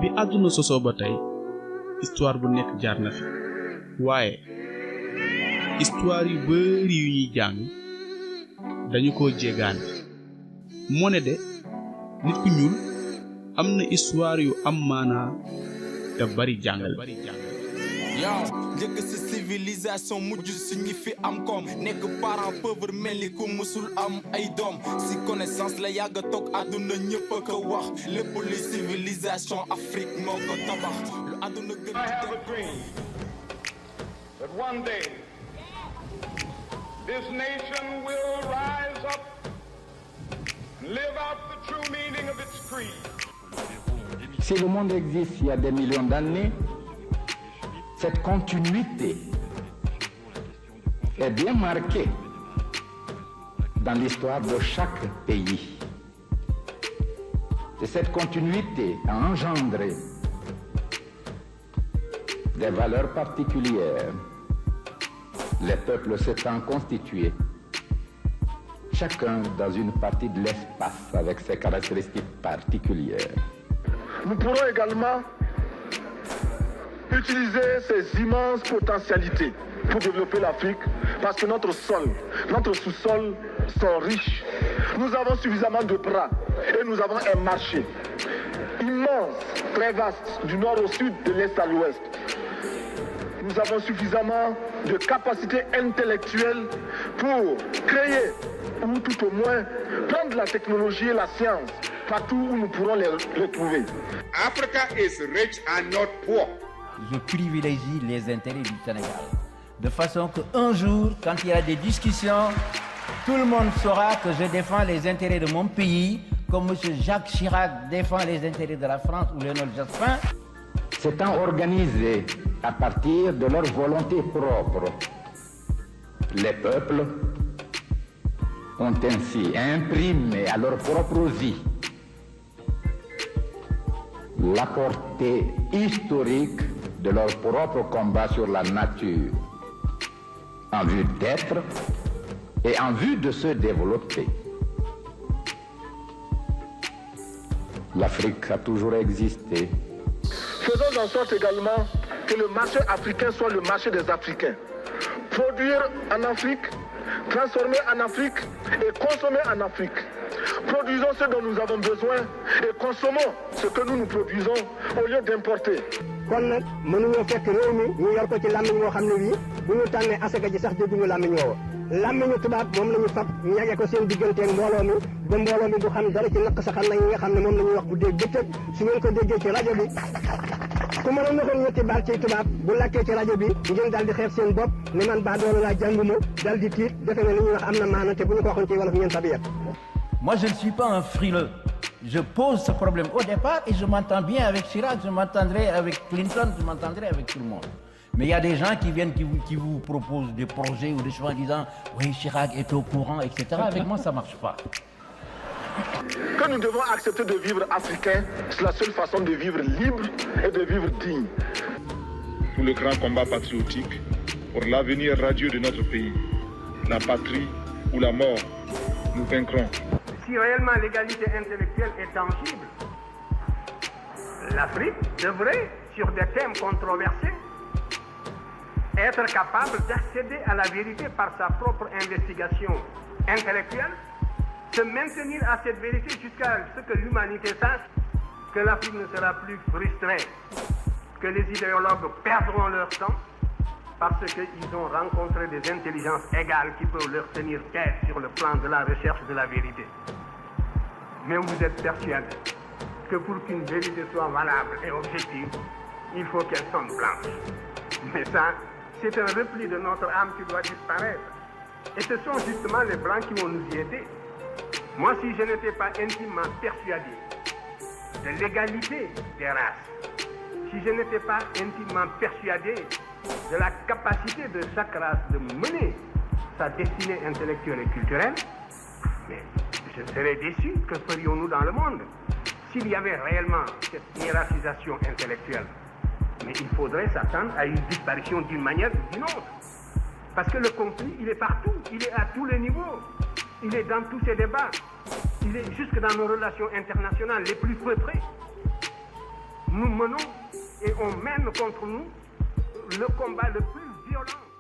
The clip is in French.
bi àdduna sosoo ba tey histoire bu nekk jaar na fi waaye histoire yu bari yu ñuy jàng dañu ko jéggaane moo ne de nit ku ñuul am na histoire yu am maanaa te bari jàngale. yow njëkk sa civilisation mujj si ñi fi am koom nekk parent pauvre mel ni ku musul am ay doom si connaissance la yàgg toog àdduna ñëpp a ko wax lépp li civilisation Afrique moo ko tabax lu àdduna gën. I have a dream that one day this nation will rise up and live out the true meaning of its creed. Si le monde existe il y a des millions d'années, cette continuité est bien marquée dans l'histoire de chaque pays. Et cette continuité a engendré des valeurs particulières. Les peuples s'étant constitués, chacun dans une partie de l'espace avec ses caractéristiques particulières. Nous pourrons également utiliser ces immenses potentialités pour développer l'Afrique parce que notre sol, notre sous-sol sont riches. Nous avons suffisamment de bras et nous avons un marché immense, très vaste, du nord au sud, de l'est à l'ouest. Nous avons suffisamment de capacités intellectuelles pour créer ou tout au moins prendre la technologie et la science partout où nous pourrons les trouver. Africa is rich and not poor. Je privilégie les intérêts du Sénégal. De façon qu'un jour, quand il y a des discussions, tout le monde saura que je défends les intérêts de mon pays, comme M. Jacques Chirac défend les intérêts de la France ou Léonard Jospin. S'étant organisés à partir de leur volonté propre, les peuples ont ainsi imprimé à leur propre vie la portée historique de leur propre combat sur la nature, en vue d'être et en vue de se développer. L'Afrique a toujours existé. Faisons en sorte également que le marché africain soit le marché des Africains. Produire en Afrique, transformer en Afrique et consommer en Afrique. Produisons ce dont nous avons besoin et consommons ce que nous produisons au lieu d'importer. kon nag mënuñoo fekk réew mi ñu yor ko ci làmmiñ woo xam ne bii bu ñu tànnee asaka ji sax dégguñu làmmiñ woowa làmmiñu tubaab moom la ñu fab ñage ko seen digganteeg mbooloo mi ba mbooloo mi du xam dara ci naq saxal nag ñi nga xam ne moom la ñuy wax bu dégg bëccëg su ngeen ko déggee ci rajo bi ku mën a waxoon ñetti baat ci tubaab bu lakkee ci rajo bi ngeen daal di xeeb seen bopp ne man baa doolu laa jànguma daal di tiit defe ne li ñuy wax am na maana te bu ñu ko waxoon ci wolof ngeen tabi yet. Moi, je ne suis pas un frileux. Je pose ce problème au départ et je m'entends bien avec Chirac, je m'entendrai avec Clinton, je m'entendrai avec tout le monde. Mais il y a des gens qui viennent, qui vous proposent des projets ou des choses en disant « Oui, Chirac est au courant, etc. » Avec moi, ça ne marche pas. Que nous devons accepter de vivre africain, c'est la seule façon de vivre libre et de vivre digne. Pour le grand combat patriotique, pour l'avenir radieux de notre pays, la patrie ou la mort, nous vaincrons. Si réellement l'égalité intellectuelle est tangible, l'Afrique devrait, sur des thèmes controversés, être capable d'accéder à la vérité par sa propre investigation intellectuelle, se maintenir à cette vérité jusqu'à ce que l'humanité sache que l'Afrique ne sera plus frustrée, que les idéologues perdront leur temps parce qu'ils ont rencontré des intelligences égales qui peuvent leur tenir tête sur le plan de la recherche de la vérité. Mais vous êtes persuadé que pour qu'une vérité soit valable et objective, il faut qu'elle sonne blanche. Mais ça, c'est un repli de notre âme qui doit disparaître. Et ce sont justement les blancs qui vont nous y aider. Moi, si je n'étais pas intimement persuadé de l'égalité des races, si je n'étais pas intimement persuadé de la capacité de chaque race de mener sa destinée intellectuelle et culturelle, mais je serais déçu. Que ferions-nous dans le monde s'il y avait réellement cette hiérarchisation intellectuelle? Mais il faudrait s'attendre à une disparition d'une manière ou d'une autre. Parce que le conflit, il est partout, il est à tous les niveaux, il est dans tous ces débats, il est jusque dans nos relations internationales les plus feutrées. nous menons et on mène contre nous le combat le plus violent.